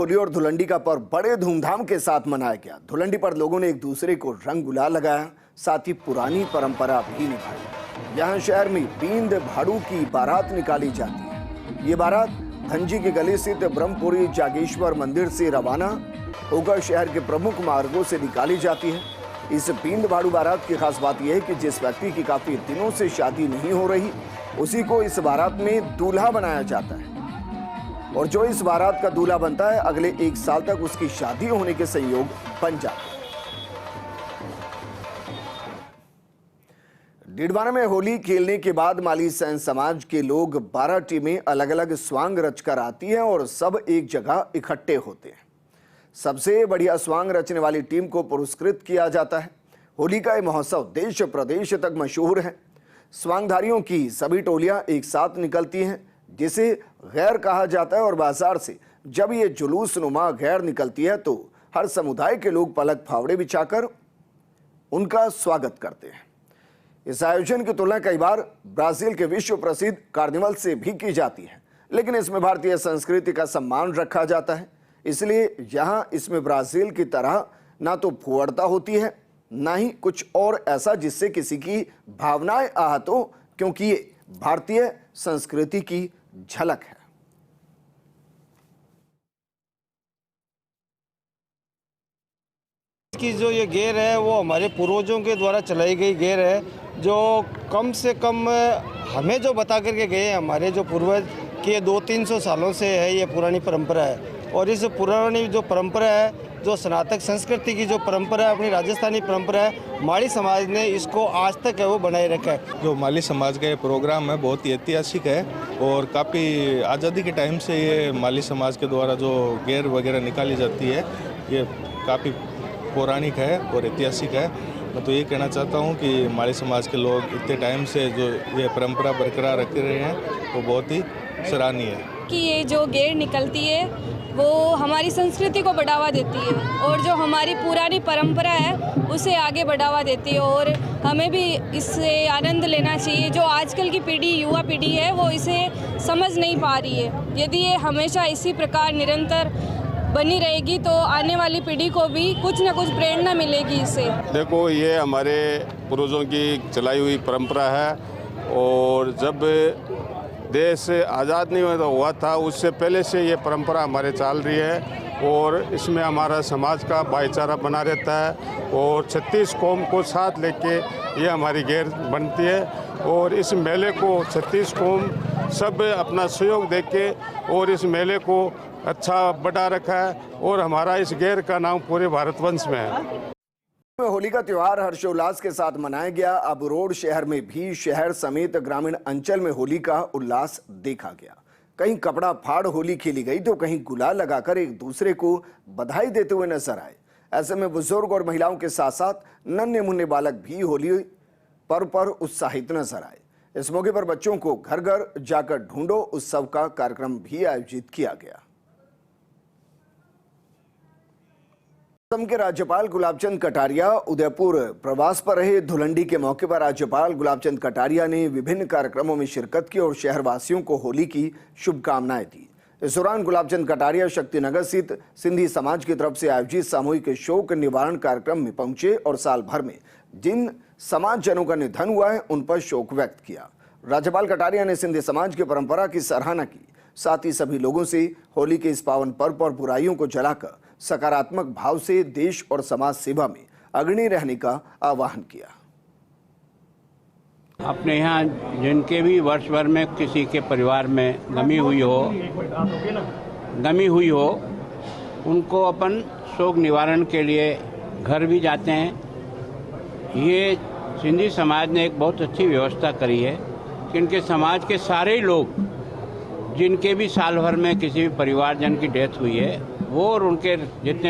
होली और धुलंडी का पर्व बड़े धूमधाम के साथ मनाया गया। धुलंडी पर लोगों ने एक दूसरे को रंग गुलाल लगाया, साथ ही पुरानी परंपरा भी निभाई। यहाँ शहर में बींद भाड़ू की बारात निकाली जाती है। ये बारात धनजी के गली स्थित ब्रह्मपुरी जागेश्वर मंदिर से रवाना होकर शहर के प्रमुख मार्गों से निकाली जाती है। इस बींद भाड़ू बारात की खास बात यह है कि जिस व्यक्ति की काफी दिनों से शादी नहीं हो रही, उसी को इस बारात में दूल्हा बनाया जाता है और जो इस बारात का दूल्हा बनता है, अगले 1 साल तक उसकी शादी होने के संयोग बन जाते हैं। डीडवाना में होली खेलने के बाद माली सैन समाज के लोग 12 टीमें अलग अलग स्वांग रचकर आती हैं और सब एक जगह इकट्ठे होते हैं। सबसे बढ़िया स्वांग रचने वाली टीम को पुरस्कृत किया जाता है। होली का यह महोत्सव देश प्रदेश तक मशहूर है। स्वांगधारियों की सभी टोलियां एक साथ निकलती हैं, जिसे गैर कहा जाता है, और बाजार से जब ये जुलूस नुमा गैर निकलती है तो हर समुदाय के लोग पलक फावड़े बिछाकर उनका स्वागत करते हैं। इस आयोजन की तुलना कई बार ब्राजील के विश्व प्रसिद्ध कार्निवल से भी की जाती है, लेकिन इसमें भारतीय संस्कृति का सम्मान रखा जाता है। इसलिए यहाँ इसमें ब्राजील की तरह ना तो फुहड़ता होती है, ना ही कुछ और ऐसा जिससे किसी की भावनाएं आहत हो, क्योंकि ये भारतीय संस्कृति की झलक है। इसकी जो ये गेर है वो हमारे पूर्वजों के द्वारा चलाई गई गेर है, जो कम से कम हमें जो बता करके गए हैं हमारे जो पूर्वज के 200-300 सालों से है ये पुरानी परंपरा है। और इस पुरानी जो परंपरा है, जो सनातन संस्कृति की जो परंपरा है, अपनी राजस्थानी परंपरा है, माली समाज ने इसको आज तक है वो बनाए रखा है। जो माली समाज का ये प्रोग्राम है बहुत ही ऐतिहासिक है और काफ़ी आज़ादी के टाइम से ये माली समाज के द्वारा जो गेर वगैरह निकाली जाती है ये काफ़ी पौराणिक है और ऐतिहासिक है। मैं तो ये कहना चाहता हूँ कि माली समाज के लोग इतने टाइम से जो ये परंपरा बरकरार रख रहे हैं वो बहुत ही सराहनीय है। कि ये जो गेर निकलती है वो हमारी संस्कृति को बढ़ावा देती है और जो हमारी पुरानी परंपरा है उसे आगे बढ़ावा देती है, और हमें भी इससे आनंद लेना चाहिए। जो आजकल की पीढ़ी, युवा पीढ़ी है, वो इसे समझ नहीं पा रही है। यदि ये हमेशा इसी प्रकार निरंतर बनी रहेगी तो आने वाली पीढ़ी को भी कुछ न कुछ प्रेरणा मिलेगी इससे। देखो, ये हमारे पूर्वजों की चलाई हुई परंपरा है और जब देश आज़ाद नहीं हुआ था उससे पहले से ये परंपरा हमारे चल रही है और इसमें हमारा समाज का भाईचारा बना रहता है और 36 कौम को साथ लेके ये हमारी गेर बनती है और इस मेले को 36 कौम सब अपना सहयोग देके और इस मेले को अच्छा बढ़ा रखा है और हमारा इस गेर का नाम पूरे भारतवंश में है। होली का त्योहार हर्षोल्लास के साथ मनाया गया। अब रोड शहर में भी शहर समेत ग्रामीण अंचल में होली का उल्लास देखा गया। कहीं कपड़ा फाड़ होली खेली गई तो कहीं गुलाल लगाकर एक दूसरे को बधाई देते हुए नजर आए। ऐसे में बुजुर्ग और महिलाओं के साथ साथ नन्हे मुन्ने बालक भी होली पर्व पर उत्साहित नजर आए। इस मौके पर बच्चों को घर घर जाकर ढूंढो उत्सव का कार्यक्रम भी आयोजित किया गया। असम के राज्यपाल गुलाबचंद कटारिया उदयपुर प्रवास पर रहे। धुलंडी के मौके पर राज्यपाल गुलाबचंद कटारिया ने विभिन्न कार्यक्रमों में शिरकत की और शहरवासियों को होली की शुभकामनाएं दी। इस दौरान गुलाबचंद कटारिया शक्तिनगर स्थित सिंधी समाज की तरफ से आयोजित सामूहिक शोक निवारण कार्यक्रम में पहुंचे और साल भर में जिन समाजजनों का निधन हुआ है उन पर शोक व्यक्त किया। राज्यपाल कटारिया ने सिंधी समाज की परंपरा की सराहना की, साथ ही सभी लोगों से होली के इस पावन पर्व पर बुराइयों को जलाकर सकारात्मक भाव से देश और समाज सेवा में अग्रणी रहने का आह्वान किया। अपने यहाँ जिनके भी वर्ष भर में किसी के परिवार में गमी हुई हो उनको अपन शोक निवारण के लिए घर भी जाते हैं। ये सिंधी समाज ने एक बहुत अच्छी व्यवस्था करी है कि इनके समाज के सारे लोग जिनके भी साल भर में किसी भी परिवारजन की डेथ हुई है वो और उनके जितने